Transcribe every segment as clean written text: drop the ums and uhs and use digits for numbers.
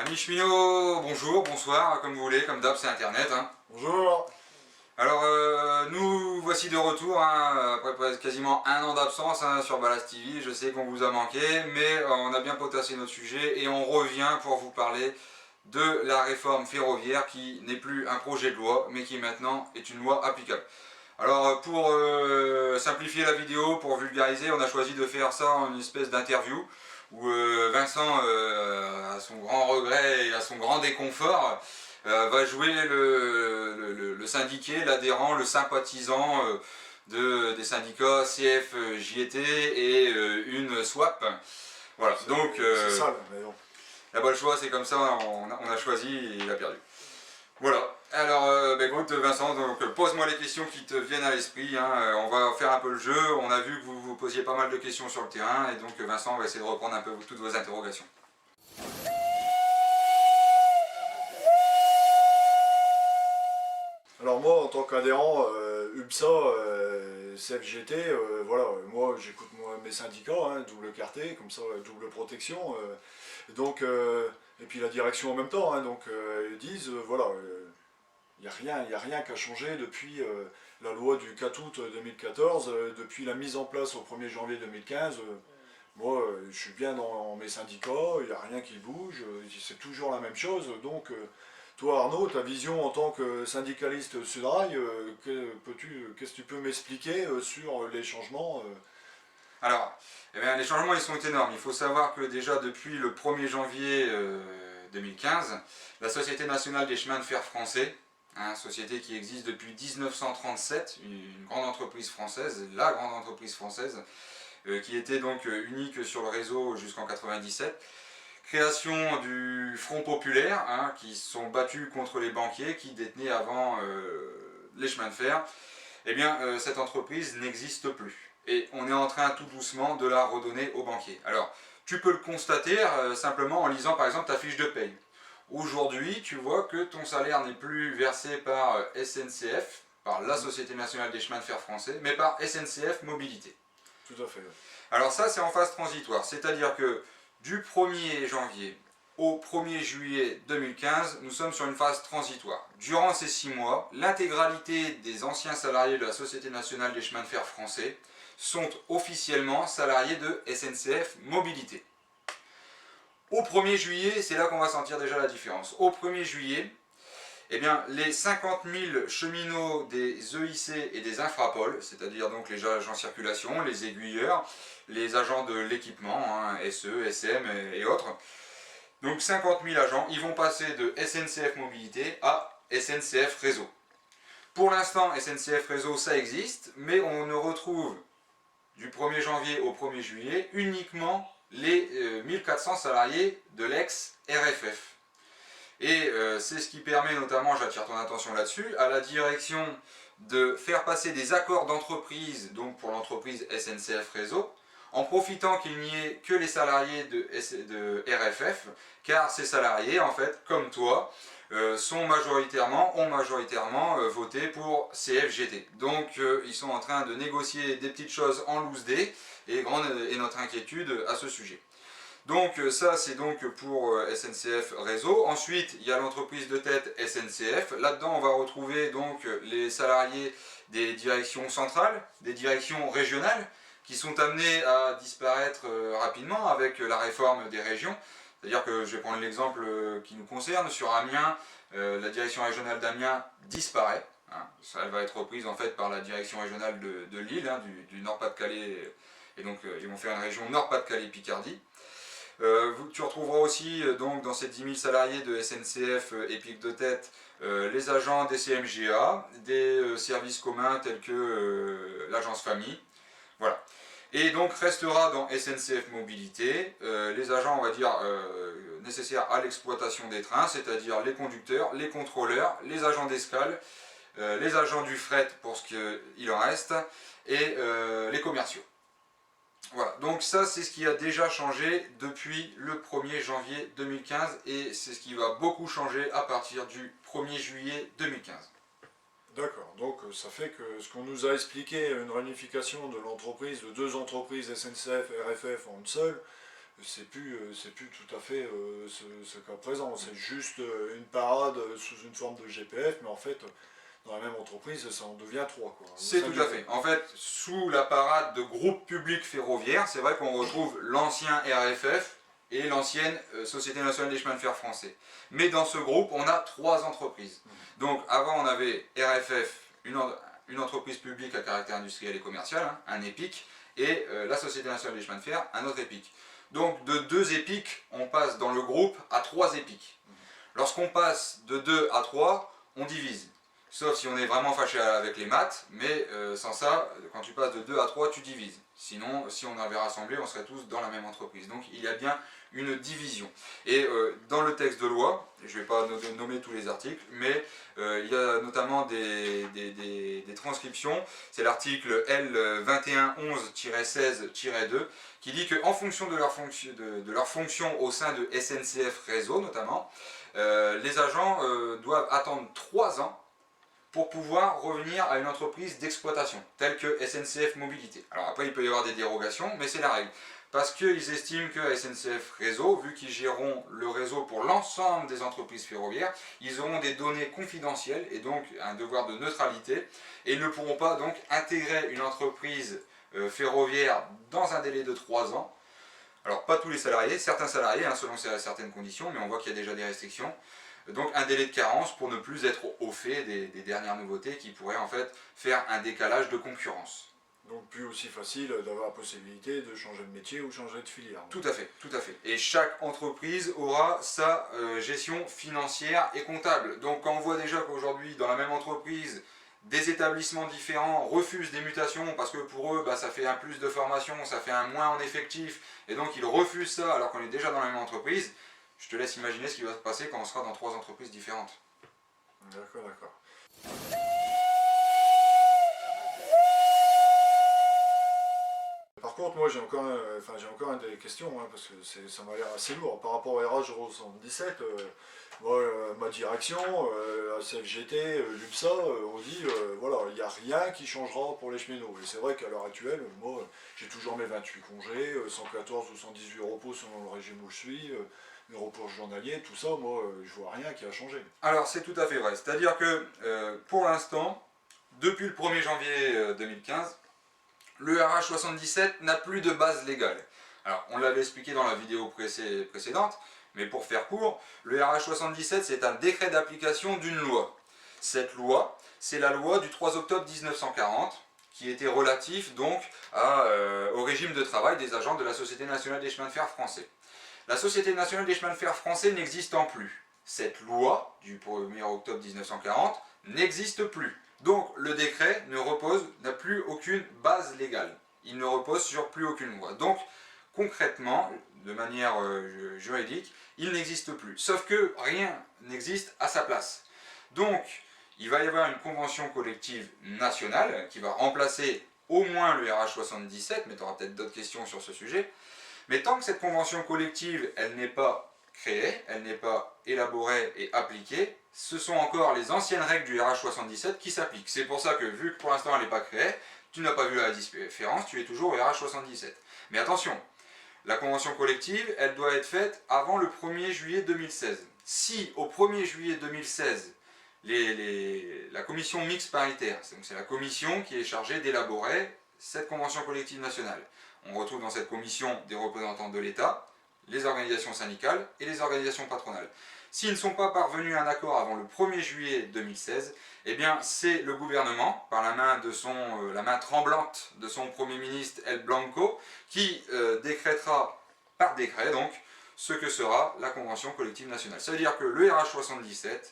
Amis cheminots, bonjour, bonsoir, comme vous voulez, comme d'hab, c'est internet. Hein. Bonjour. Alors, nous voici de retour, hein, après quasiment un an d'absence hein, sur Ballast TV. Je sais qu'on vous a manqué, mais on a bien potassé notre sujet et on revient pour vous parler de la réforme ferroviaire qui n'est plus un projet de loi, mais qui maintenant est une loi applicable. Alors, pour simplifier la vidéo, pour vulgariser, on a choisi de faire ça en une espèce d'interview où Vincent, à son grand regret et à son grand déconfort, va jouer le syndiqué, l'adhérent, le sympathisant des syndicats CFJT et une SWAP. Voilà, donc c'est ça, mais bon. là bas le choix, c'est comme ça, on a choisi et il a perdu. Voilà, alors écoute Vincent, donc pose-moi les questions qui te viennent à l'esprit, hein. On va faire un peu le jeu, on a vu que vous vous posiez pas mal de questions sur le terrain et donc Vincent va essayer de reprendre un peu toutes vos interrogations. Alors moi, en tant qu'adhérent UPSA, CFGT, voilà, moi j'écoute mes syndicats, hein, double quartier, comme ça, double protection. Donc, et puis la direction en même temps, hein, donc ils disent, voilà, il n'y a rien qu'à changer depuis la loi du 4 août 2014, depuis la mise en place au 1er janvier 2015. Moi, je suis bien dans mes syndicats, il n'y a rien qui bouge, c'est toujours la même chose. Donc, toi Arnaud, ta vision en tant que syndicaliste Sudrail, qu'est-ce que tu peux m'expliquer sur les changements Alors, eh bien, les changements ils sont énormes, il faut savoir que déjà depuis le 1er janvier 2015, la Société nationale des chemins de fer français, hein, société qui existe depuis 1937, une grande entreprise française, la grande entreprise française, qui était donc unique sur le réseau jusqu'en 97. Création du Front Populaire, hein, qui se sont battus contre les banquiers qui détenaient avant les chemins de fer. Eh bien, cette entreprise n'existe plus. Et on est en train tout doucement de la redonner aux banquiers. Alors, tu peux le constater simplement en lisant par exemple ta fiche de paye. Aujourd'hui, tu vois que ton salaire n'est plus versé par SNCF, par la Société nationale des chemins de fer français, mais par SNCF Mobilité. Tout à fait. Alors ça, c'est en phase transitoire, c'est-à-dire que du 1er janvier au 1er juillet 2015, nous sommes sur une phase transitoire. Durant ces 6 mois, l'intégralité des anciens salariés de la Société nationale des chemins de fer français sont officiellement salariés de SNCF Mobilité. Au 1er juillet, c'est là qu'on va sentir déjà la différence. Au 1er juillet, eh bien, les 50 000 cheminots des EIC et des infrapoles, c'est-à-dire donc les agents en circulation, les aiguilleurs, les agents de l'équipement, hein, SE, SM et autres, donc 50 000 agents, ils vont passer de SNCF Mobilité à SNCF Réseau. Pour l'instant, SNCF Réseau, ça existe, mais on ne retrouve du 1er janvier au 1er juillet uniquement les 1400 salariés de l'ex-RFF. Et c'est ce qui permet notamment, j'attire ton attention là-dessus, à la direction de faire passer des accords d'entreprise, donc pour l'entreprise SNCF Réseau, en profitant qu'il n'y ait que les salariés de RFF, car ces salariés, en fait, comme toi, ont majoritairement voté pour CFGT. Donc ils sont en train de négocier des petites choses en loose day, et grande est notre inquiétude à ce sujet. Donc ça c'est donc pour SNCF Réseau. Ensuite il y a l'entreprise de tête SNCF. Là-dedans on va retrouver donc les salariés des directions centrales, des directions régionales qui sont amenés à disparaître rapidement avec la réforme des régions. C'est-à-dire que je vais prendre l'exemple qui nous concerne. Sur Amiens, la direction régionale d'Amiens disparaît. Hein. Elle va être reprise en fait par la direction régionale de Lille, hein, du Nord-Pas-de-Calais. Et donc ils vont faire une région Nord-Pas-de-Calais-Picardie. Tu retrouveras aussi donc, dans ces 10 000 salariés de SNCF et pic de tête les agents des CMGA, des services communs tels que l'agence famille. Voilà. Et donc restera dans SNCF Mobilité les agents, on va dire, nécessaires à l'exploitation des trains, c'est-à-dire les conducteurs, les contrôleurs, les agents d'escale, les agents du fret pour ce qu'il en reste, et les commerciaux. Voilà, donc ça c'est ce qui a déjà changé depuis le 1er janvier 2015 et c'est ce qui va beaucoup changer à partir du 1er juillet 2015. D'accord, donc ça fait que ce qu'on nous a expliqué, une réunification de l'entreprise, de deux entreprises SNCF et RFF en une seule, c'est plus tout à fait ce cas présent. C'est juste une parade sous une forme de GPF, mais en fait, dans la même entreprise, ça en devient trois, quoi. C'est tout à fait. En fait, sous la parade de groupe public ferroviaire, c'est vrai qu'on retrouve l'ancien RFF et l'ancienne Société nationale des chemins de fer français. Mais dans ce groupe, on a trois entreprises. Donc avant, on avait RFF, une entreprise publique à caractère industriel et commercial, hein, un EPIC, et la Société nationale des chemins de fer, un autre EPIC. Donc de deux EPIC, on passe dans le groupe à trois EPIC. Lorsqu'on passe de 2 à 3, on divise. Sauf si on est vraiment fâché avec les maths, mais sans ça, quand tu passes de 2 à 3, tu divises. Sinon, si on avait rassemblé, on serait tous dans la même entreprise. Donc il y a bien une division. Et dans le texte de loi, je ne vais pas nommer tous les articles, mais il y a notamment des transcriptions. C'est l'article L2111-16-2 qui dit qu'en fonction de leur fonction au sein de SNCF Réseau notamment, les agents doivent attendre 3 ans pour pouvoir revenir à une entreprise d'exploitation, telle que SNCF Mobilité. Alors après, il peut y avoir des dérogations, mais c'est la règle. Parce qu'ils estiment qu'à SNCF Réseau, vu qu'ils géreront le réseau pour l'ensemble des entreprises ferroviaires, ils auront des données confidentielles et donc un devoir de neutralité, et ils ne pourront pas donc intégrer une entreprise ferroviaire dans un délai de 3 ans. Alors pas tous les salariés, certains salariés, hein, selon certaines conditions, mais on voit qu'il y a déjà des restrictions. Donc un délai de carence pour ne plus être au fait des dernières nouveautés qui pourraient en fait faire un décalage de concurrence. Donc plus aussi facile d'avoir la possibilité de changer de métier ou changer de filière. Tout à fait, tout à fait. Et chaque entreprise aura sa gestion financière et comptable. Donc quand on voit déjà qu'aujourd'hui dans la même entreprise, des établissements différents refusent des mutations parce que pour eux bah, ça fait un plus de formation, ça fait un moins en effectif, et donc ils refusent ça alors qu'on est déjà dans la même entreprise. Je te laisse imaginer ce qui va se passer quand on sera dans 3 entreprises différentes. D'accord, d'accord. Par contre, moi j'ai encore des questions, hein, parce que ça m'a l'air assez lourd. Par rapport au RH077, ma direction, la CFGT, l'UPSA, on dit, voilà, il n'y a rien qui changera pour les cheminots. Et c'est vrai qu'à l'heure actuelle, moi j'ai toujours mes 28 congés, 114 ou 118 repos selon le régime où je suis, mes repos journaliers, tout ça, moi je vois rien qui a changé. Alors c'est tout à fait vrai, c'est-à-dire que pour l'instant, depuis le 1er janvier 2015, le RH77 n'a plus de base légale. Alors, on l'avait expliqué dans la vidéo précédente, mais pour faire court, le RH77 c'est un décret d'application d'une loi. Cette loi, c'est la loi du 3 octobre 1940, qui était relative donc au régime de travail des agents de la Société nationale des chemins de fer français. La Société nationale des chemins de fer français n'existant plus, cette loi du 1er octobre 1940 n'existe plus. Donc le décret n'a plus aucune base légale. Il ne repose sur plus aucune loi. Donc concrètement, de manière juridique, il n'existe plus. Sauf que rien n'existe à sa place. Donc il va y avoir une convention collective nationale qui va remplacer au moins le RH77, mais tu auras peut-être d'autres questions sur ce sujet. Mais tant que cette convention collective, elle n'est pas créée, elle n'est pas élaborée et appliquée, ce sont encore les anciennes règles du RH77 qui s'appliquent. C'est pour ça que, vu que pour l'instant elle n'est pas créée, tu n'as pas vu la différence, tu es toujours au RH77. Mais attention, la convention collective, elle doit être faite avant le 1er juillet 2016. Si au 1er juillet 2016, la commission mixte paritaire, c'est la commission qui est chargée d'élaborer cette convention collective nationale. On retrouve dans cette commission des représentants de l'État, les organisations syndicales et les organisations patronales. S'ils ne sont pas parvenus à un accord avant le 1er juillet 2016, eh bien c'est le gouvernement, par la main tremblante de son Premier ministre El Blanco, qui décrétera par décret donc ce que sera la convention collective nationale. Ça veut dire que le RH77,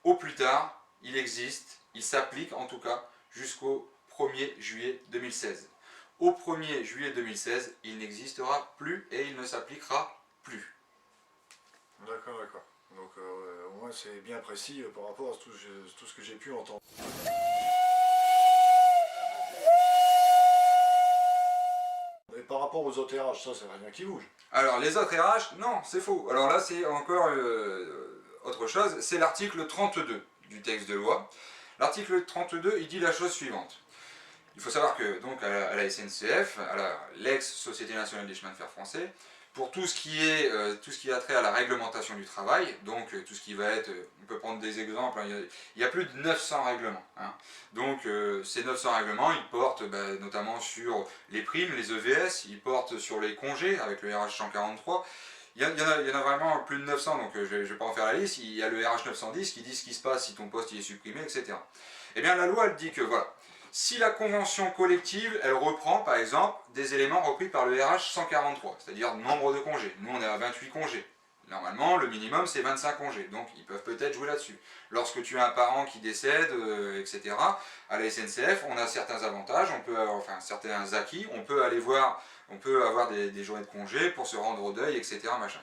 au plus tard, il existe, il s'applique en tout cas jusqu'au 1er juillet 2016. Au 1er juillet 2016, il n'existera plus et il ne s'appliquera plus. D'accord, d'accord. Donc au moins c'est bien précis par rapport à tout ce que j'ai pu entendre. Et par rapport aux autres RH, ça c'est rien qui bouge. Alors les autres RH, non, c'est faux. Alors là c'est encore autre chose, c'est l'article 32 du texte de loi. L'article 32, il dit la chose suivante. Il faut savoir que donc à la SNCF, à l'ex-Société nationale des chemins de fer français, pour tout ce qui a trait à la réglementation du travail, donc tout ce qui va être, on peut prendre des exemples, hein, il y a plus de 900 règlements. Hein. Donc ces 900 règlements, ils portent notamment sur les primes, les EVS, ils portent sur les congés avec le RH 143. Il y en a vraiment plus de 900, donc je ne vais pas en faire la liste. Il y a le RH 910 qui dit ce qui se passe si ton poste il est supprimé, etc. Eh bien la loi elle dit que voilà, si la convention collective, elle reprend par exemple des éléments repris par le RH 143, c'est-à-dire nombre de congés. Nous on est à 28 congés. Normalement, le minimum c'est 25 congés, donc ils peuvent peut-être jouer là-dessus. Lorsque tu as un parent qui décède, etc., à la SNCF, on a certains avantages, enfin certains acquis, on peut avoir des journées de congés pour se rendre au deuil, etc. Machin.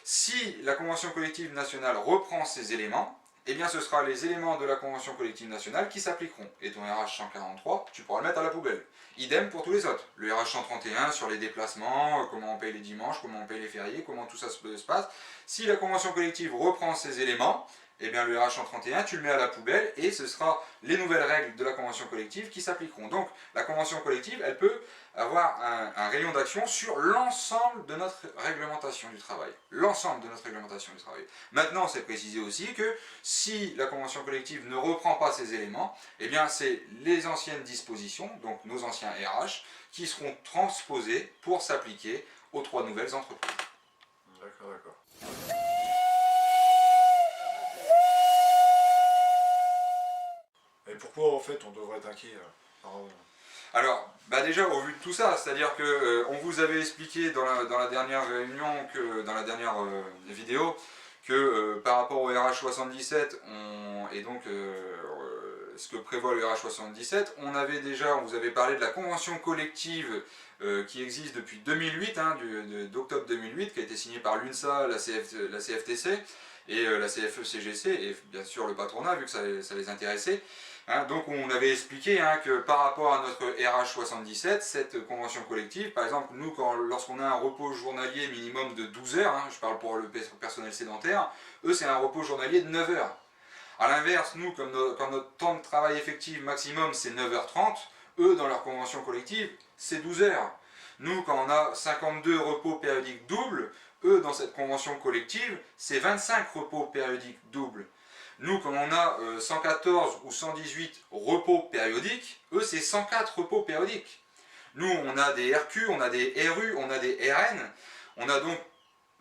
Si la convention collective nationale reprend ces éléments, eh bien ce sera les éléments de la convention collective nationale qui s'appliqueront. Et ton RH 143, tu pourras le mettre à la poubelle. Idem pour tous les autres. Le RH 131 sur les déplacements, comment on paye les dimanches, comment on paye les fériés, comment tout ça se passe. Si la convention collective reprend ces éléments, eh bien le RH 131, tu le mets à la poubelle et ce sera les nouvelles règles de la convention collective qui s'appliqueront. Donc la convention collective, elle peut avoir un rayon d'action sur l'ensemble de notre réglementation du travail. L'ensemble de notre réglementation du travail. Maintenant, c'est précisé aussi que si la convention collective ne reprend pas ces éléments, eh bien c'est les anciennes dispositions, donc nos anciens RH, qui seront transposés pour s'appliquer aux 3 nouvelles entreprises. D'accord, d'accord. Et pourquoi en fait on devrait être inquiet Alors, déjà au vu de tout ça, c'est-à-dire que on vous avait expliqué dans la dernière réunion, dans la dernière vidéo, que par rapport au RH 77, et donc ce que prévoit le RH 77, on vous avait parlé de la convention collective qui existe depuis 2008, hein, d'octobre 2008, qui a été signée par l'UNSA, la CFTC et la CFE-CGC, et bien sûr le patronat, vu que ça les intéressait. Hein, donc on avait expliqué hein, que par rapport à notre RH 77, cette convention collective, par exemple, nous, lorsqu'on a un repos journalier minimum de 12 heures, hein, je parle pour le personnel sédentaire, eux c'est un repos journalier de 9 heures. A l'inverse, nous, quand notre temps de travail effectif maximum c'est 9h30, eux dans leur convention collective c'est 12 heures. Nous, quand on a 52 repos périodiques doubles, eux dans cette convention collective c'est 25 repos périodiques doubles. Nous, quand on a 114 ou 118 repos périodiques, eux, c'est 104 repos périodiques. Nous, on a des RQ, on a des RU, on a des RN. On a donc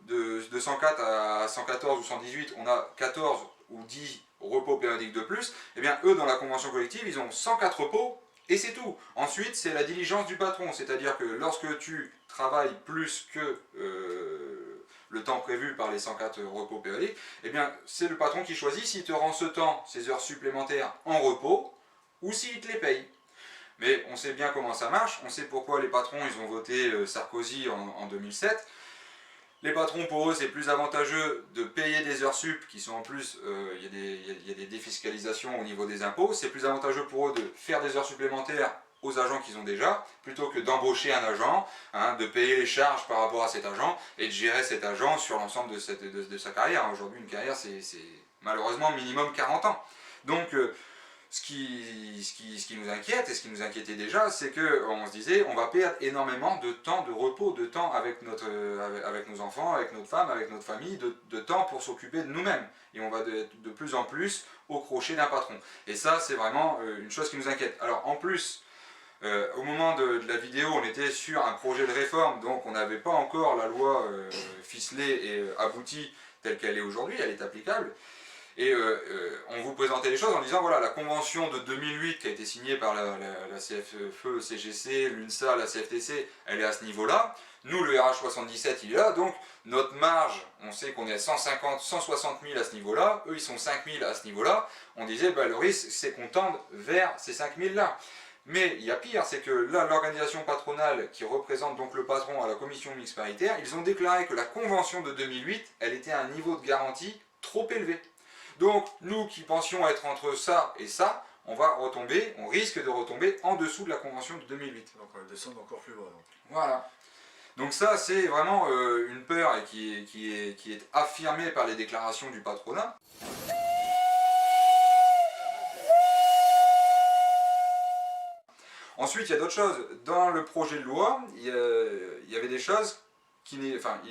de 104 à 114 ou 118, on a 14 ou 10 repos périodiques de plus. Eh bien, eux, dans la convention collective, ils ont 104 repos et c'est tout. Ensuite, c'est la diligence du patron. C'est-à-dire que lorsque tu travailles plus que le temps prévu par les 104 repos périodiques, eh bien c'est le patron qui choisit s'il te rend ce temps, ces heures supplémentaires en repos, ou s'il te les paye. Mais on sait bien comment ça marche, on sait pourquoi les patrons ils ont voté Sarkozy en 2007. Les patrons, pour eux, c'est plus avantageux de payer des heures sup, qui sont en plus, il y a des défiscalisations au niveau des impôts, c'est plus avantageux pour eux de faire des heures supplémentaires aux agents qu'ils ont déjà, plutôt que d'embaucher un agent, hein, de payer les charges par rapport à cet agent, et de gérer cet agent sur l'ensemble de sa carrière. Aujourd'hui, une carrière, c'est malheureusement minimum 40 ans. Donc, ce qui nous inquiète, et ce qui nous inquiétait déjà, c'est qu'on se disait, on va perdre énormément de temps de repos, de temps avec nos enfants, avec notre femme, avec notre famille, de temps pour s'occuper de nous-mêmes. Et on va être de plus en plus au crochet d'un patron. Et ça, c'est vraiment une chose qui nous inquiète. Alors, en plus, au moment de la vidéo, on était sur un projet de réforme, donc on n'avait pas encore la loi ficelée et aboutie telle qu'elle est aujourd'hui, elle est applicable. Et on vous présentait les choses en disant, voilà, la convention de 2008 qui a été signée par la CFE, CGC, l'UNSA, la CFTC, elle est à ce niveau-là. Nous, le RH 77, il est là, donc notre marge, on sait qu'on est à 150, 160 000 à ce niveau-là, eux ils sont 5 000 à ce niveau-là. On disait, bah, le risque c'est qu'on tende vers ces 5 000-là. Mais il y a pire, c'est que là, l'organisation patronale qui représente donc le patron à la commission mixte paritaire, ils ont déclaré que la convention de 2008, elle était à un niveau de garantie trop élevé. Donc, nous qui pensions être entre ça et ça, on risque de retomber en dessous de la convention de 2008. Donc on va descendre encore plus bas. Donc. Voilà. Donc ça, c'est vraiment une peur qui est affirmée par les déclarations du patronat. Ensuite, il y a d'autres choses. Dans le projet de loi, il y avait des choses qui n'est, enfin,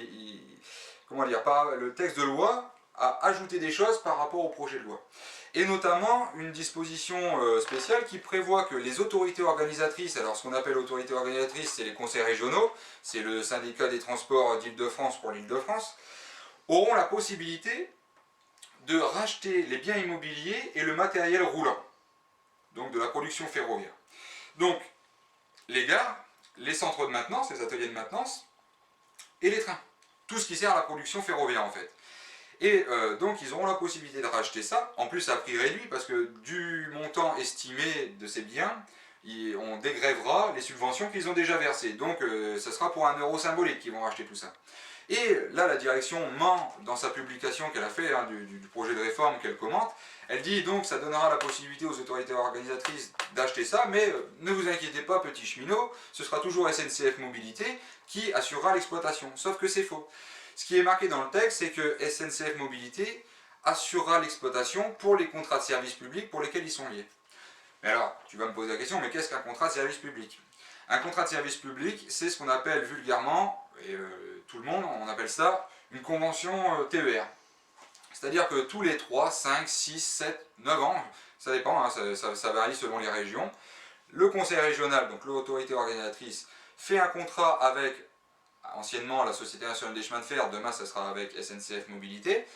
comment dire, le texte de loi a ajouté des choses par rapport au projet de loi. Et notamment une disposition spéciale qui prévoit que les autorités organisatrices, alors ce qu'on appelle autorités organisatrices, c'est les conseils régionaux, c'est le syndicat des transports d'Île-de-France pour l'Île-de-France, auront la possibilité de racheter les biens immobiliers et le matériel roulant, donc de la production ferroviaire. Donc, les gares, les centres de maintenance, les ateliers de maintenance, et les trains. Tout ce qui sert à la production ferroviaire en fait. Et donc ils auront la possibilité de racheter ça, en plus à prix réduit, parce que du montant estimé de ces biens, on dégrèvera les subventions qu'ils ont déjà versées. Donc ce sera pour 1 euro symbolique qu'ils vont racheter tout ça. Et là, la direction ment dans sa publication qu'elle a fait hein, du projet de réforme qu'elle commente. Elle dit donc ça donnera la possibilité aux autorités organisatrices d'acheter ça, mais ne vous inquiétez pas, petits cheminots, ce sera toujours SNCF Mobilité qui assurera l'exploitation. Sauf que c'est faux. Ce qui est marqué dans le texte, c'est que SNCF Mobilité assurera l'exploitation pour les contrats de service public pour lesquels ils sont liés. Mais alors, tu vas me poser la question, mais qu'est-ce qu'un contrat de service public? Un contrat de service public, c'est ce qu'on appelle vulgairement, et tout le monde, on appelle ça une convention TER. C'est-à-dire que tous les 3, 5, 6, 7, 9 ans, ça dépend, hein, ça varie selon les régions, le conseil régional, donc l'autorité organisatrice, fait un contrat avec, anciennement la Société nationale des chemins de fer, demain ça sera avec SNCF Mobilité,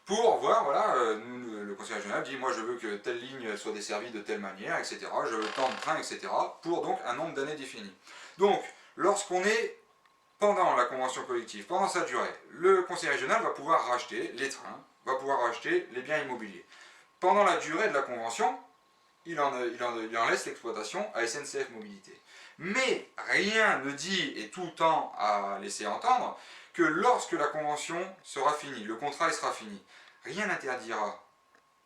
pour voir, voilà, le conseil régional dit, moi je veux que telle ligne soit desservie de telle manière, etc. Je veux tant de trains, etc. pour donc un nombre d'années défini. Donc, lorsqu'on est pendant la convention collective, pendant sa durée, le conseil régional va pouvoir racheter les trains, va pouvoir racheter les biens immobiliers. Pendant la durée de la convention, il en laisse l'exploitation à SNCF Mobilité. Mais rien ne dit, et tout tend à laisser entendre, que lorsque la convention sera finie, le contrat sera fini, rien n'interdira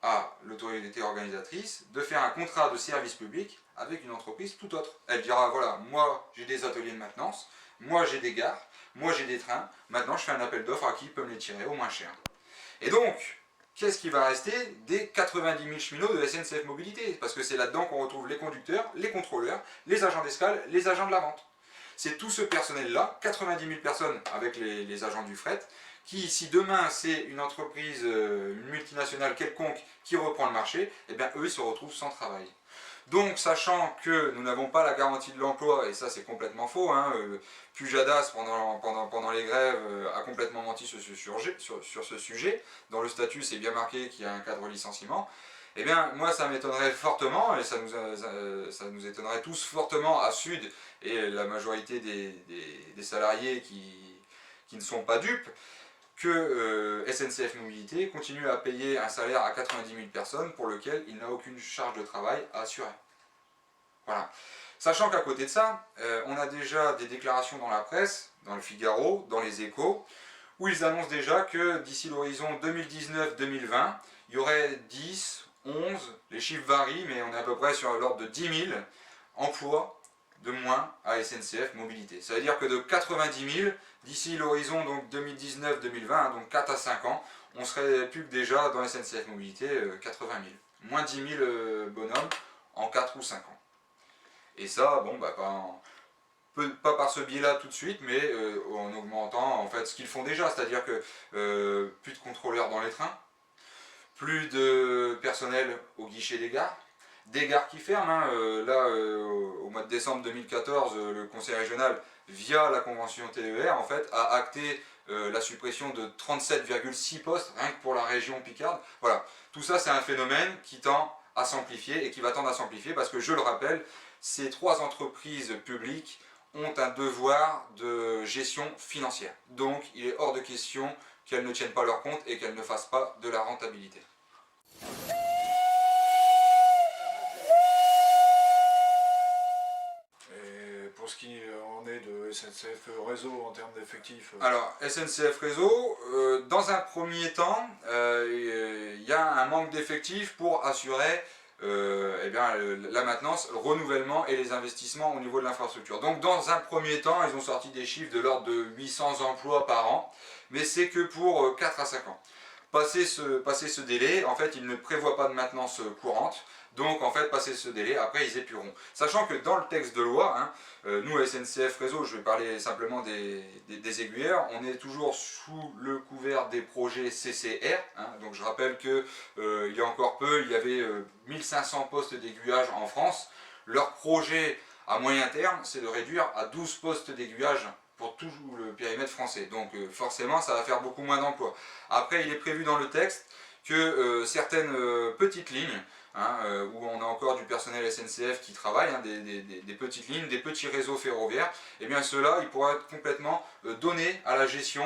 à l'autorité organisatrice de faire un contrat de service public avec une entreprise tout autre. Elle dira, voilà, moi j'ai des ateliers de maintenance, moi j'ai des gares, moi j'ai des trains, maintenant je fais un appel d'offres à qui peut me les tirer au moins cher. Et donc, qu'est-ce qui va rester des 90 000 cheminots de SNCF Mobilité? Parce que c'est là-dedans qu'on retrouve les conducteurs, les contrôleurs, les agents d'escale, les agents de la vente. C'est tout ce personnel-là, 90 000 personnes avec les agents du fret, qui, si demain c'est une entreprise, une multinationale quelconque qui reprend le marché, eh bien eux ils se retrouvent sans travail. Donc, sachant que nous n'avons pas la garantie de l'emploi, et ça c'est complètement faux, hein, Pujadas pendant les grèves a complètement menti sur ce sujet, dans le statut c'est bien marqué qu'il y a un cadre licenciement, eh bien moi ça m'étonnerait fortement, et ça nous étonnerait tous fortement à Sud, et la majorité des salariés qui ne sont pas dupes, que SNCF Mobilité continue à payer un salaire à 90 000 personnes pour lequel il n'a aucune charge de travail à assurer. Voilà. Sachant qu'à côté de ça, on a déjà des déclarations dans la presse, dans le Figaro, dans les Échos, où ils annoncent déjà que d'ici l'horizon 2019-2020, il y aurait 10, 11, les chiffres varient, mais on est à peu près sur l'ordre de 10 000 emplois de moins à SNCF Mobilité. Ça veut dire que de 90 000, d'ici l'horizon 2019-2020, hein, donc 4 à 5 ans, on serait plus que déjà dans SNCF Mobilité 80 000. Moins 10 000 bonhommes en 4 ou 5 ans. Et ça, bon, bah, pas par ce biais-là tout de suite, mais en augmentant en fait ce qu'ils font déjà, c'est-à-dire que plus de contrôleurs dans les trains, plus de personnel au guichet des gares qui ferment. Hein. Là, au mois de décembre 2014, le conseil régional, via la convention TER, en fait, a acté la suppression de 37,6 postes, rien que pour la région Picarde. Voilà, tout ça c'est un phénomène qui tend à s'amplifier et qui va tendre à s'amplifier parce que, je le rappelle, ces 3 entreprises publiques ont un devoir de gestion financière. Donc, il est hors de question qu'elles ne tiennent pas leur compte et qu'elles ne fassent pas de la rentabilité. Et pour ce qui en est de SNCF Réseau en termes d'effectifs Alors, SNCF Réseau, dans un premier temps, il y a un manque d'effectifs pour assurer eh bien, la maintenance, le renouvellement et les investissements au niveau de l'infrastructure. Donc dans un premier temps, ils ont sorti des chiffres de l'ordre de 800 emplois par an, mais c'est que pour 4 à 5 ans. Passé ce délai, en fait, ils ne prévoient pas de maintenance courante, Donc en fait, passé ce délai, après ils épureront. Sachant que dans le texte de loi, hein, nous à SNCF Réseau, je vais parler simplement des aiguilleurs, on est toujours sous le couvert des projets CCR. Hein, donc je rappelle que il y a encore peu, il y avait 1500 postes d'aiguillage en France. Leur projet à moyen terme, c'est de réduire à 12 postes d'aiguillage pour tout le périmètre français. Donc forcément, ça va faire beaucoup moins d'emplois. Après, il est prévu dans le texte que certaines petites lignes, hein, où on a encore du personnel SNCF qui travaille, hein, des petites lignes, des petits réseaux ferroviaires, et bien ceux-là, ils pourraient être complètement donnés à la gestion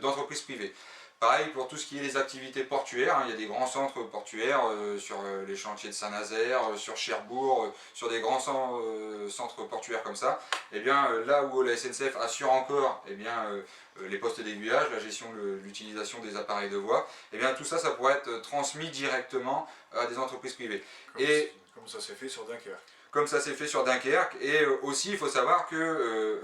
d'entreprises privées. Pareil pour tout ce qui est les activités portuaires, hein, il y a des grands centres portuaires sur les chantiers de Saint-Nazaire, sur Cherbourg, sur des grands centres portuaires comme ça. Et bien là où la SNCF assure encore les postes d'aiguillage, la gestion de l'utilisation des appareils de voie, et bien tout ça, ça pourrait être transmis directement à des entreprises privées. Comme ça s'est fait sur Dunkerque. Comme ça s'est fait sur Dunkerque, et aussi il faut savoir que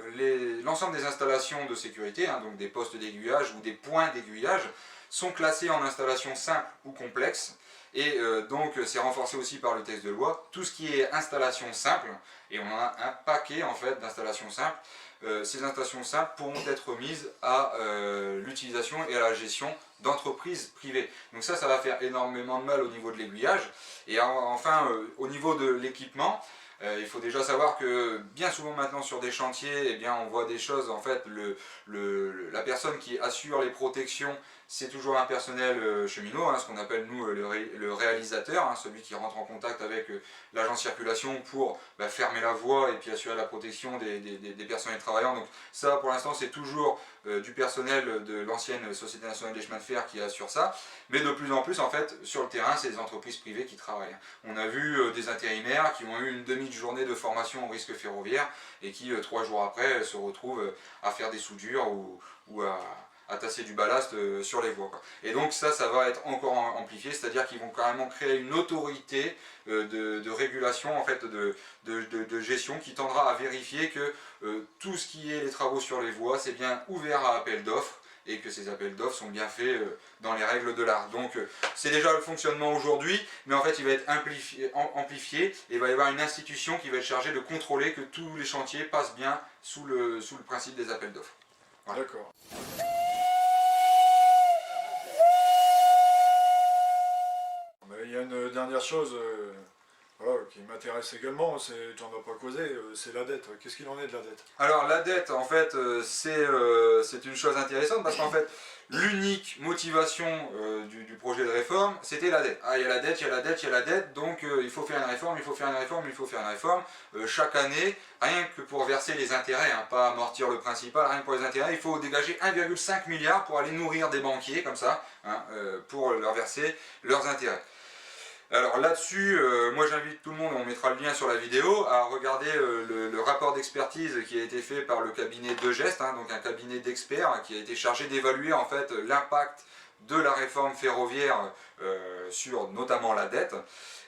l'ensemble des installations de sécurité, hein, donc des postes d'aiguillage ou des points d'aiguillage, sont classés en installation simple ou complexe, et donc c'est renforcé aussi par le texte de loi. Tout ce qui est installation simple, et on a un paquet en fait d'installations simples, ces installations simples pourront être mises à l'utilisation et à la gestion d'entreprises privées. Donc ça va faire énormément de mal au niveau de l'aiguillage. Et enfin, au niveau de l'équipement, il faut déjà savoir que bien souvent maintenant sur des chantiers, eh bien, on voit des choses, en fait, la personne qui assure les protections, c'est toujours un personnel cheminot, hein, ce qu'on appelle nous le réalisateur, hein, celui qui rentre en contact avec l'agent de circulation pour fermer la voie et puis assurer la protection des personnels travaillant. Donc ça pour l'instant c'est toujours du personnel de l'ancienne Société nationale des chemins de fer qui assure ça, mais de plus en plus en fait sur le terrain c'est des entreprises privées qui travaillent. On a vu des intérimaires qui ont eu une demi-journée de formation au risque ferroviaire et qui 3 jours après se retrouvent à faire des soudures ou à tasser du ballast sur les voies, quoi. Et donc ça va être encore amplifié, c'est-à-dire qu'ils vont carrément créer une autorité de régulation, en fait, de gestion qui tendra à vérifier que tout ce qui est les travaux sur les voies, c'est bien ouvert à appel d'offres et que ces appels d'offres sont bien faits dans les règles de l'art. Donc c'est déjà le fonctionnement aujourd'hui, mais en fait il va être amplifié et il va y avoir une institution qui va être chargée de contrôler que tous les chantiers passent bien sous le principe des appels d'offres. Voilà. D'accord. Il y a une dernière chose qui m'intéresse également, tu n'en as pas causé, c'est la dette. Qu'est-ce qu'il en est de la dette? Alors la dette, en fait, c'est une chose intéressante parce qu'en fait, l'unique motivation du projet de réforme, c'était la dette. Ah, il y a la dette, il y a la dette, il y a la dette, donc il faut faire une réforme, il faut faire une réforme, il faut faire une réforme. Chaque année, rien que pour verser les intérêts, hein, pas amortir le principal, rien que pour les intérêts, il faut dégager 1,5 milliard pour aller nourrir des banquiers, comme ça, hein, pour leur verser leurs intérêts. Alors là-dessus, moi j'invite tout le monde, on mettra le lien sur la vidéo, à regarder le rapport d'expertise qui a été fait par le cabinet De Gest, hein, donc un cabinet d'experts qui a été chargé d'évaluer en fait l'impact de la réforme ferroviaire sur notamment la dette.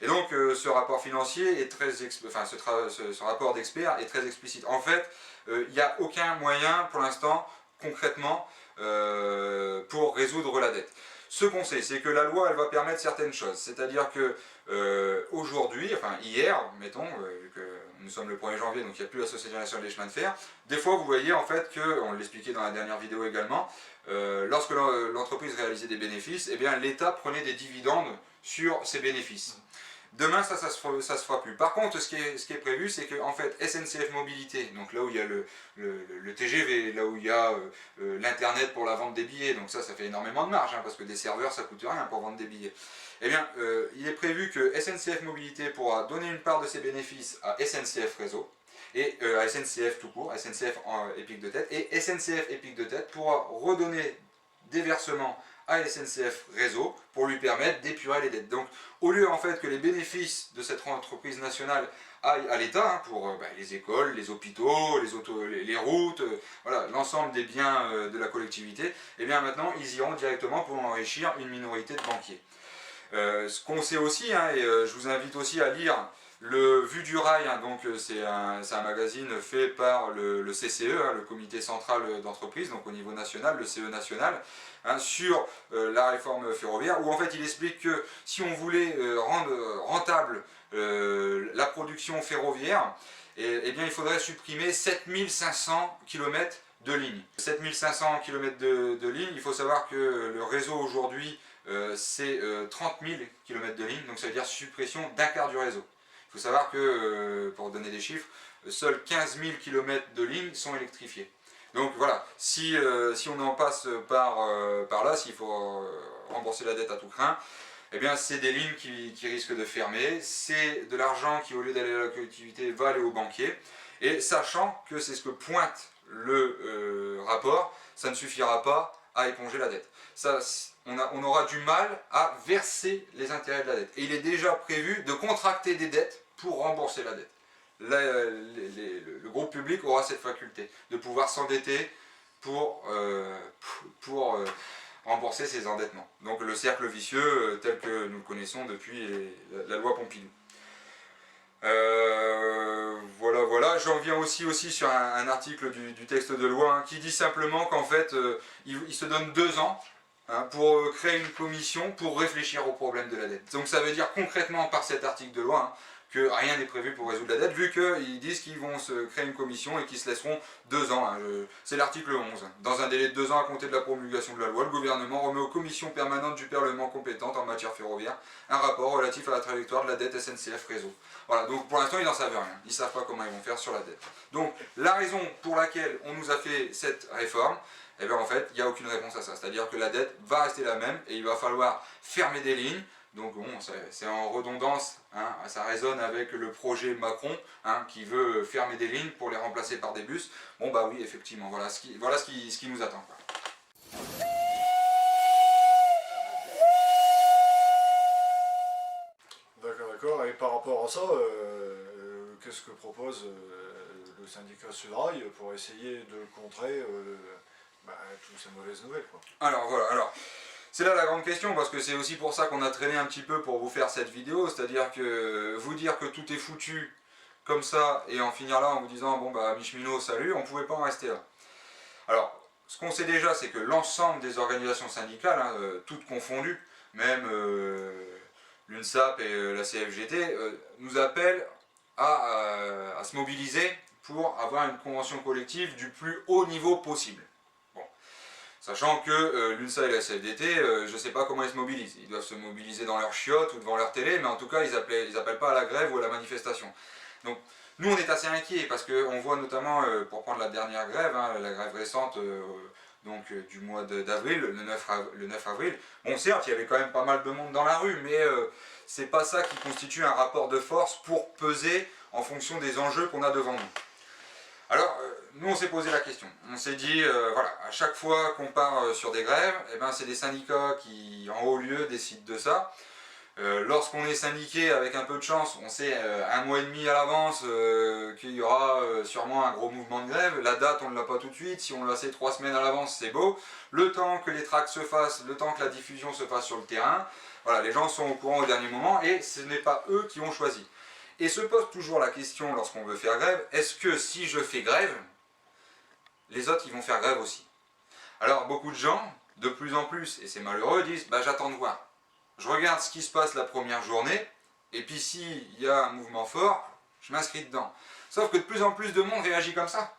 Et donc ce rapport financier est très ce rapport d'experts est très explicite. En fait, il n'y a aucun moyen pour l'instant concrètement pour résoudre la dette. Ce qu'on sait, c'est que la loi, elle va permettre certaines choses. C'est-à-dire que aujourd'hui, enfin hier, mettons, vu que nous sommes le 1er janvier, donc il n'y a plus la Société nationale des chemins de fer, des fois vous voyez en fait que, on l'expliquait dans la dernière vidéo également, lorsque l'entreprise réalisait des bénéfices, eh bien l'État prenait des dividendes sur ces bénéfices. Demain, ça se fera plus. Par contre, ce qui est prévu, c'est que en fait, SNCF Mobilité, donc là où il y a le TGV, là où il y a l'Internet pour la vente des billets, donc ça fait énormément de marge, hein, parce que des serveurs, ça coûte rien pour vendre des billets. Eh bien, il est prévu que SNCF Mobilité pourra donner une part de ses bénéfices à SNCF Réseau, et à SNCF tout court, SNCF Épique de Tête, et SNCF Épique de Tête pourra redonner des versements à SNCF Réseau pour lui permettre d'épurer les dettes. Donc au lieu en fait que les bénéfices de cette entreprise nationale aillent à l'État hein, pour les écoles, les hôpitaux, les routes, voilà, l'ensemble des biens de la collectivité, et eh bien maintenant ils iront directement pour enrichir une minorité de banquiers. Ce qu'on sait aussi, hein, et je vous invite aussi à lire Le Vue du Rail, hein, donc c'est un magazine fait par le CCE, hein, le comité central d'entreprise, donc au niveau national, le CE national, hein, sur la réforme ferroviaire, où en fait il explique que si on voulait rendre rentable la production ferroviaire, eh bien il faudrait supprimer 7500 km de lignes. 7500 km de lignes, il faut savoir que le réseau aujourd'hui c'est 30 000 km de lignes, donc ça veut dire suppression d'un quart du réseau. Il faut savoir que, pour donner des chiffres, seuls 15 000 km de lignes sont électrifiés. Donc voilà, si on en passe par là, s'il faut rembourser la dette à tout crin, eh bien c'est des lignes qui risquent de fermer, c'est de l'argent qui au lieu d'aller à la collectivité va aller aux banquiers, et sachant que c'est ce que pointe le rapport, ça ne suffira pas à éponger la dette. Ça, on aura du mal à verser les intérêts de la dette. Et il est déjà prévu de contracter des dettes pour rembourser la dette. Le groupe public aura cette faculté de pouvoir s'endetter pour rembourser ses endettements. Donc le cercle vicieux tel que nous le connaissons depuis la loi Pompidou. Voilà. J'en viens aussi sur un article du texte de loi, hein, qui dit simplement qu'en fait il se donne 2 ans, hein, pour créer une commission pour réfléchir au problème de la dette. Donc ça veut dire concrètement par cet article de loi, hein, que rien n'est prévu pour résoudre la dette, vu qu'ils disent qu'ils vont se créer une commission et qu'ils se laisseront 2 ans. Hein, c'est l'article 11. Dans un délai de 2 ans à compter de la promulgation de la loi, le gouvernement remet aux commissions permanentes du Parlement compétentes en matière ferroviaire un rapport relatif à la trajectoire de la dette SNCF Réseau. Voilà, donc pour l'instant ils n'en savent rien. Ils ne savent pas comment ils vont faire sur la dette. Donc la raison pour laquelle on nous a fait cette réforme, eh bien en fait il n'y a aucune réponse à ça. C'est-à-dire que la dette va rester la même et il va falloir fermer des lignes. Donc bon, c'est en redondance, hein, ça résonne avec le projet Macron, hein, qui veut fermer des lignes pour les remplacer par des bus. Bon bah oui, effectivement, voilà ce qui nous attend, quoi. D'accord. Et par rapport à ça, qu'est-ce que propose le syndicat Sudrail pour essayer de contrer toutes ces mauvaises nouvelles, quoi. Alors voilà, c'est là la grande question, parce que c'est aussi pour ça qu'on a traîné un petit peu pour vous faire cette vidéo, c'est-à-dire que vous dire que tout est foutu comme ça et en finir là en vous disant bon bah Michemino salut, on ne pouvait pas en rester là. Alors ce qu'on sait déjà, c'est que l'ensemble des organisations syndicales, hein, toutes confondues, même l'UNSAP et la CFGT, nous appellent à se mobiliser pour avoir une convention collective du plus haut niveau possible. Sachant que l'UNSA et la CFDT, je ne sais pas comment ils se mobilisent. Ils doivent se mobiliser dans leur chiotte ou devant leur télé, mais en tout cas, ils appellent pas à la grève ou à la manifestation. Donc, nous, on est assez inquiets, parce qu'on voit notamment, pour prendre la dernière grève, hein, la grève récente du mois d'avril, le 9 avril, bon, certes, il y avait quand même pas mal de monde dans la rue, mais c'est pas ça qui constitue un rapport de force pour peser en fonction des enjeux qu'on a devant nous. Alors, nous on s'est posé la question, on s'est dit, voilà, à chaque fois qu'on part sur des grèves, eh ben, c'est des syndicats qui, en haut lieu, décident de ça. Lorsqu'on est syndiqué, avec un peu de chance, on sait 1 mois et demi à l'avance qu'il y aura sûrement un gros mouvement de grève. La date, on ne l'a pas tout de suite, si on l'a sait 3 semaines à l'avance, c'est beau. Le temps que les tracts se fassent, le temps que la diffusion se fasse sur le terrain, voilà, les gens sont au courant au dernier moment et ce n'est pas eux qui ont choisi. Et se pose toujours la question, lorsqu'on veut faire grève, est-ce que si je fais grève, les autres ils vont faire grève aussi? Alors beaucoup de gens, de plus en plus, et c'est malheureux, disent bah j'attends de voir. Je regarde ce qui se passe la première journée, et puis s'il y a un mouvement fort, je m'inscris dedans. Sauf que de plus en plus de monde réagit comme ça.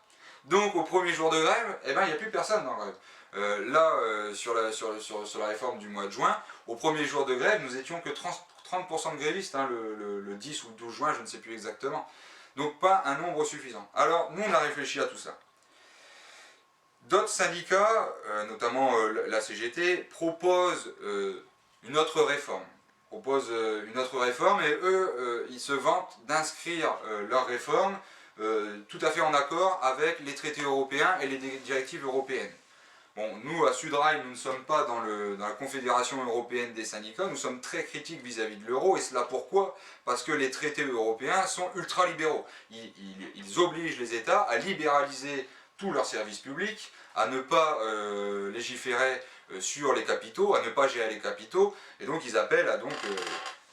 Donc au premier jour de grève, eh ben, il n'y a plus personne dans la grève. Sur la réforme du mois de juin, au premier jour de grève, nous étions que 30% de grévistes, hein, le 10 ou le 12 juin, je ne sais plus exactement. Donc pas un nombre suffisant. Alors nous on a réfléchi à tout ça. D'autres syndicats, notamment la CGT, proposent une autre réforme. Et eux, ils se vantent d'inscrire leur réforme tout à fait en accord avec les traités européens et les directives européennes. Bon, nous, à Sudrail, nous ne sommes pas dans la Confédération européenne des syndicats, nous sommes très critiques vis-à-vis de l'euro, et cela pourquoi? Parce que les traités européens sont ultra-libéraux. Ils obligent les États à libéraliser tous leurs services publics, à ne pas légiférer sur les capitaux, à ne pas gérer les capitaux, et donc ils appellent à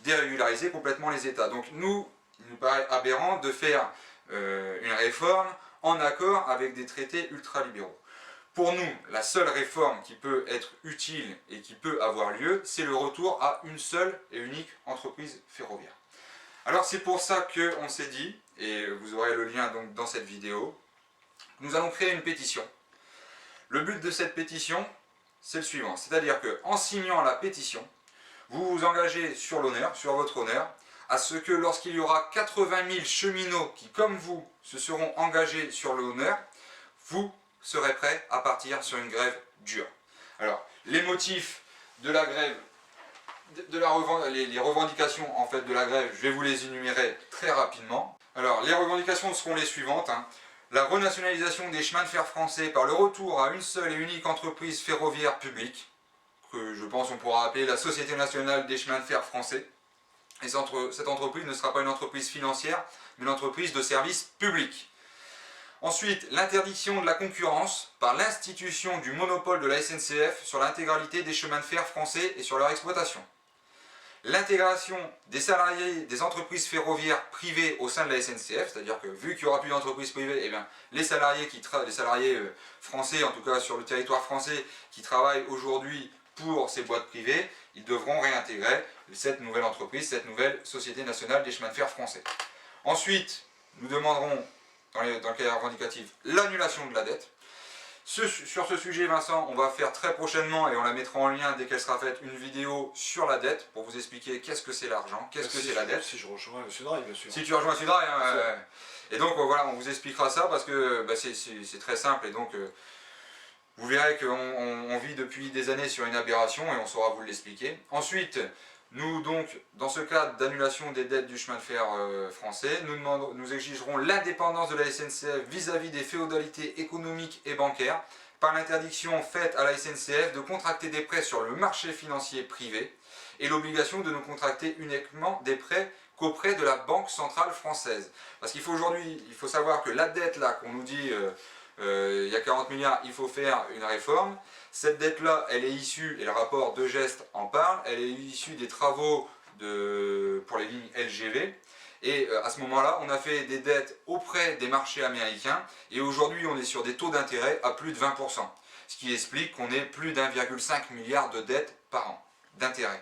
dérégulariser complètement les États. Donc nous, il nous paraît aberrant de faire une réforme en accord avec des traités ultralibéraux. Pour nous, la seule réforme qui peut être utile et qui peut avoir lieu, c'est le retour à une seule et unique entreprise ferroviaire. Alors c'est pour ça qu'on s'est dit, et vous aurez le lien donc dans cette vidéo, nous allons créer une pétition. Le but de cette pétition, c'est le suivant, c'est-à-dire qu'en signant la pétition, vous vous engagez sur l'honneur, sur votre honneur, à ce que lorsqu'il y aura 80 000 cheminots qui, comme vous, se seront engagés sur l'honneur, vous serez prêts à partir sur une grève dure. Alors, les motifs de la grève, les revendications en fait de la grève, je vais vous les énumérer très rapidement. Alors, les revendications seront les suivantes. La renationalisation des chemins de fer français par le retour à une seule et unique entreprise ferroviaire publique, que je pense on pourra appeler la Société nationale des chemins de fer français. Et cette entreprise ne sera pas une entreprise financière, mais une entreprise de service public. Ensuite, l'interdiction de la concurrence par l'institution du monopole de la SNCF sur l'intégralité des chemins de fer français et sur leur exploitation. L'intégration des salariés des entreprises ferroviaires privées au sein de la SNCF, c'est-à-dire que vu qu'il n'y aura plus d'entreprises privées, eh bien, les salariés français, en tout cas sur le territoire français, qui travaillent aujourd'hui pour ces boîtes privées, ils devront réintégrer cette nouvelle entreprise, cette nouvelle Société nationale des chemins de fer français. Ensuite, nous demanderons, dans le cas revendicatif, l'annulation de la dette. Sur ce sujet, Vincent, on va faire très prochainement, et on la mettra en lien dès qu'elle sera faite, une vidéo sur la dette, pour vous expliquer qu'est-ce que c'est l'argent, qu'est-ce que c'est la dette. Si je rejoins M. Drey, bien sûr. Si tu rejoins M. Drey, et donc voilà, on vous expliquera ça, parce que c'est très simple, et donc vous verrez qu'on vit depuis des années sur une aberration, et on saura vous l'expliquer. Ensuite, nous donc, dans ce cadre d'annulation des dettes du chemin de fer français, nous exigerons l'indépendance de la SNCF vis-à-vis des féodalités économiques et bancaires, par l'interdiction faite à la SNCF de contracter des prêts sur le marché financier privé, et l'obligation de ne contracter uniquement des prêts qu'auprès de la Banque centrale française. Parce qu'il faut aujourd'hui, il faut savoir que la dette là qu'on nous dit il y a 40 milliards, il faut faire une réforme. Cette dette-là, elle est issue, et le rapport de Geste en parle, elle est issue des travaux pour les lignes LGV. Et à ce moment-là, on a fait des dettes auprès des marchés américains. Et aujourd'hui, on est sur des taux d'intérêt à plus de 20%. Ce qui explique qu'on ait plus d'1,5 milliard de dettes par an d'intérêt.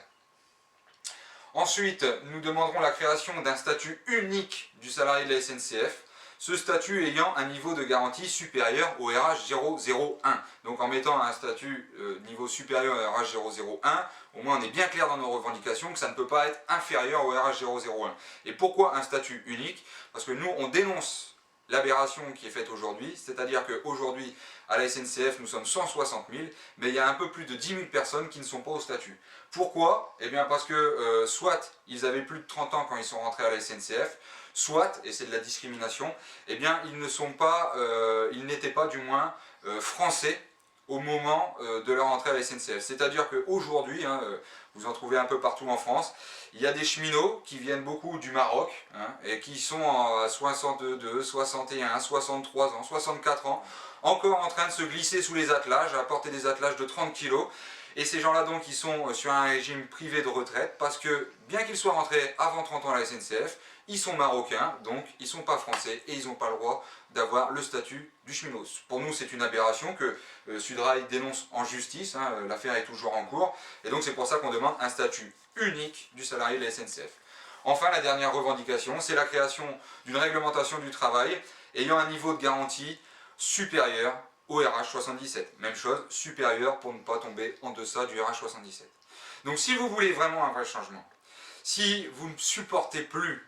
Ensuite, nous demanderons la création d'un statut unique du salarié de la SNCF. Ce statut ayant un niveau de garantie supérieur au RH 001. Donc en mettant un statut niveau supérieur au RH 001, au moins on est bien clair dans nos revendications que ça ne peut pas être inférieur au RH 001. Et pourquoi un statut unique? Parce que nous on dénonce l'aberration qui est faite aujourd'hui, c'est-à-dire qu'aujourd'hui à la SNCF nous sommes 160 000, mais il y a un peu plus de 10 000 personnes qui ne sont pas au statut. Pourquoi? Eh bien parce que soit ils avaient plus de 30 ans quand ils sont rentrés à la SNCF, soit, et c'est de la discrimination, eh bien ils n'étaient pas du moins français au moment de leur entrée à la SNCF. C'est-à-dire qu'aujourd'hui, vous en trouvez un peu partout en France, il y a des cheminots qui viennent beaucoup du Maroc, et qui sont à 62, 61, 63 ans, 64 ans, encore en train de se glisser sous les attelages, à porter des attelages de 30 kg. Et ces gens-là, donc, ils sont sur un régime privé de retraite, parce que, bien qu'ils soient rentrés avant 30 ans à la SNCF, ils sont marocains, donc ils ne sont pas français, et ils n'ont pas le droit d'avoir le statut du cheminot. Pour nous, c'est une aberration que Sudrail dénonce en justice, l'affaire est toujours en cours, et donc c'est pour ça qu'on demande un statut unique du salarié de la SNCF. Enfin, la dernière revendication, c'est la création d'une réglementation du travail ayant un niveau de garantie supérieur au RH 77. Même chose, supérieur pour ne pas tomber en deçà du RH 77. Donc si vous voulez vraiment un vrai changement, si vous ne supportez plus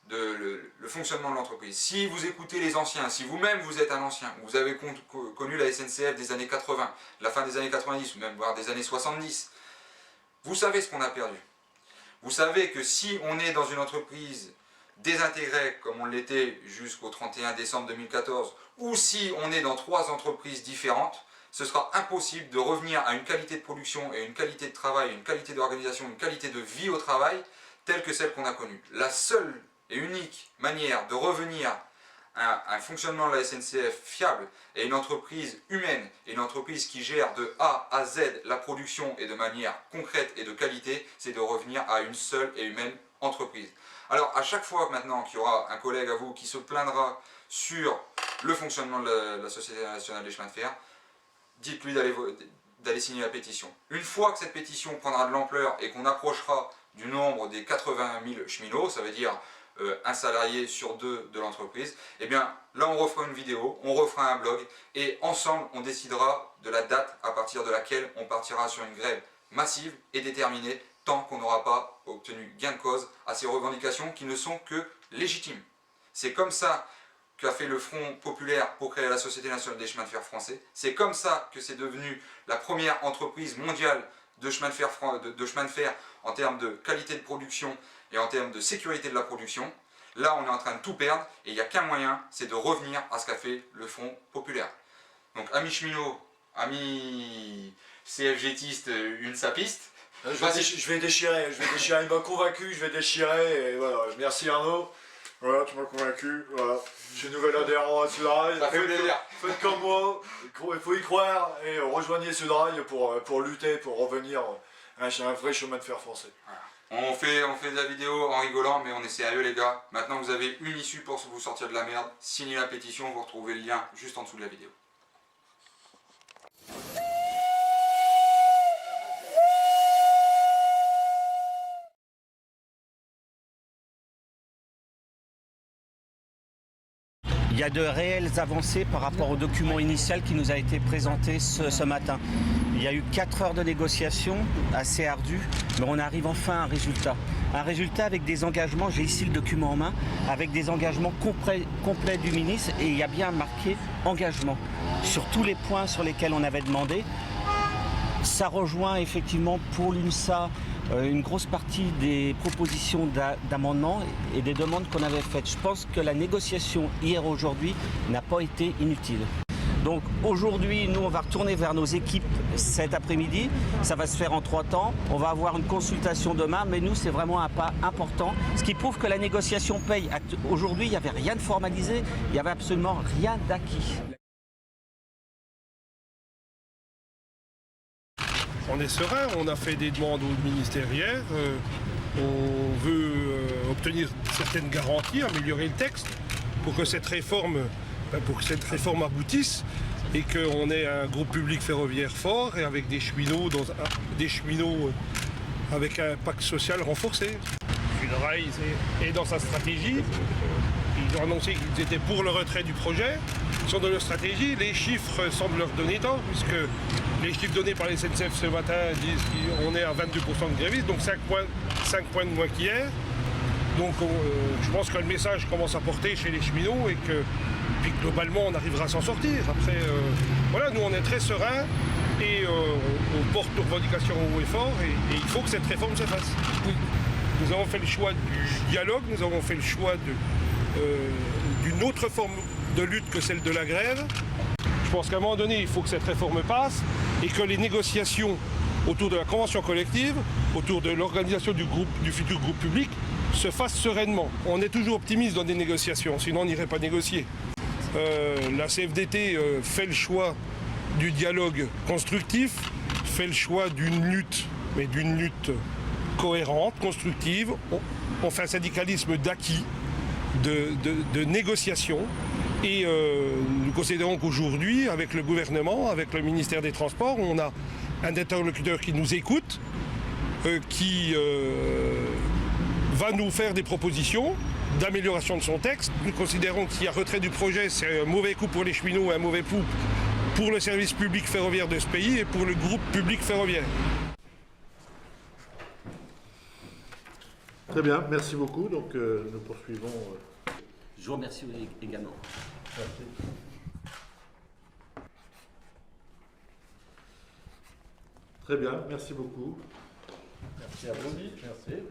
le fonctionnement de l'entreprise, si vous écoutez les anciens, si vous-même vous êtes un ancien, vous avez connu la SNCF des années 80, la fin des années 90 ou même voire des années 70, vous savez ce qu'on a perdu. Vous savez que si on est dans une entreprise désintégrée comme on l'était jusqu'au 31 décembre 2014, ou si on est dans 3 entreprises différentes, ce sera impossible de revenir à une qualité de production et une qualité de travail, une qualité d'organisation, une qualité de vie au travail telle que celle qu'on a connue. La seule et unique manière de revenir à un fonctionnement de la SNCF fiable et une entreprise humaine et une entreprise qui gère de A à Z la production et de manière concrète et de qualité, c'est de revenir à une seule et humaine entreprise. Alors à chaque fois maintenant qu'il y aura un collègue à vous qui se plaindra sur le fonctionnement de la Société nationale des chemins de fer, dites-lui d'aller signer la pétition. Une fois que cette pétition prendra de l'ampleur et qu'on approchera du nombre des 80 000 cheminots, ça veut dire un salarié sur 2 de l'entreprise, et bien là on refera une vidéo, on refera un blog et ensemble on décidera de la date à partir de laquelle on partira sur une grève massive et déterminée tant qu'on n'aura pas obtenu gain de cause à ces revendications qui ne sont que légitimes. C'est comme ça qu'a fait le Front populaire pour créer la Société nationale des chemins de fer français. C'est comme ça que c'est devenu la première entreprise mondiale de chemin de fer en termes de qualité de production et en termes de sécurité de la production. Là, on est en train de tout perdre et il n'y a qu'un moyen, c'est de revenir à ce qu'a fait le Front populaire. Donc, amis cheminots, amis CFGtistes, une sapiste. Je vais déchirer, il m'a convaincu, je vais déchirer, et voilà, merci Arnaud. Voilà, tu m'as convaincu, voilà. Je suis nouvel adhérent à Sudrail. Ça fait plaisir. Faites comme moi, il faut y croire et rejoignez Sudrail pour lutter, pour revenir à un vrai chemin de fer français. Voilà. On fait de la vidéo en rigolant, mais on est sérieux les gars. Maintenant vous avez une issue pour vous sortir de la merde. Signez la pétition, vous retrouvez le lien juste en dessous de la vidéo. Il y a de réelles avancées par rapport au document initial qui nous a été présenté ce matin. Il y a eu 4 heures de négociation assez ardues, mais on arrive enfin à un résultat. Un résultat avec des engagements, j'ai ici le document en main, avec des engagements complets du ministre et il y a bien marqué engagement sur tous les points sur lesquels on avait demandé. Ça rejoint effectivement pour l'UNSA une grosse partie des propositions d'amendements et des demandes qu'on avait faites. Je pense que la négociation hier aujourd'hui n'a pas été inutile. Donc aujourd'hui, nous on va retourner vers nos équipes cet après-midi. Ça va se faire en 3 temps. On va avoir une consultation demain, mais nous c'est vraiment un pas important. Ce qui prouve que la négociation paye. Aujourd'hui, il n'y avait rien de formalisé, il n'y avait absolument rien d'acquis. On est serein, on a fait des demandes au ministère hier, on veut obtenir certaines garanties, améliorer le texte pour que cette réforme aboutisse et qu'on ait un groupe public ferroviaire fort et avec des cheminots, avec un pacte social renforcé. Sudrail est dans sa stratégie, ils ont annoncé qu'ils étaient pour le retrait du projet. Ils sont dans leur stratégie, les chiffres semblent leur donner tort, puisque les chiffres donnés par les SNCF ce matin disent qu'on est à 22% de grévistes, donc 5 points de moins qu'hier. Donc je pense que le message commence à porter chez les cheminots et que puis globalement on arrivera à s'en sortir. Après, voilà, nous on est très sereins et on porte nos revendications haut et fort et il faut que cette réforme se fasse. Nous avons fait le choix du dialogue, nous avons fait le choix d'une autre forme de lutte que celle de la grève. Je pense qu'à un moment donné, il faut que cette réforme passe et que les négociations autour de la convention collective, autour de l'organisation du futur groupe public, se fassent sereinement. On est toujours optimiste dans des négociations, sinon on n'irait pas négocier. La CFDT fait le choix du dialogue constructif, fait le choix d'une lutte, mais d'une lutte cohérente, constructive. On fait un syndicalisme d'acquis, de négociation. Et nous considérons qu'aujourd'hui, avec le gouvernement, avec le ministère des Transports, on a un interlocuteur qui nous écoute, qui va nous faire des propositions d'amélioration de son texte. Nous considérons qu'il y a retrait du projet, c'est un mauvais coup pour les cheminots et un mauvais coup pour le service public ferroviaire de ce pays et pour le groupe public ferroviaire. Très bien, merci beaucoup. Donc nous poursuivons. Je vous remercie également. Merci. Très bien, merci beaucoup. Merci à vous. Merci.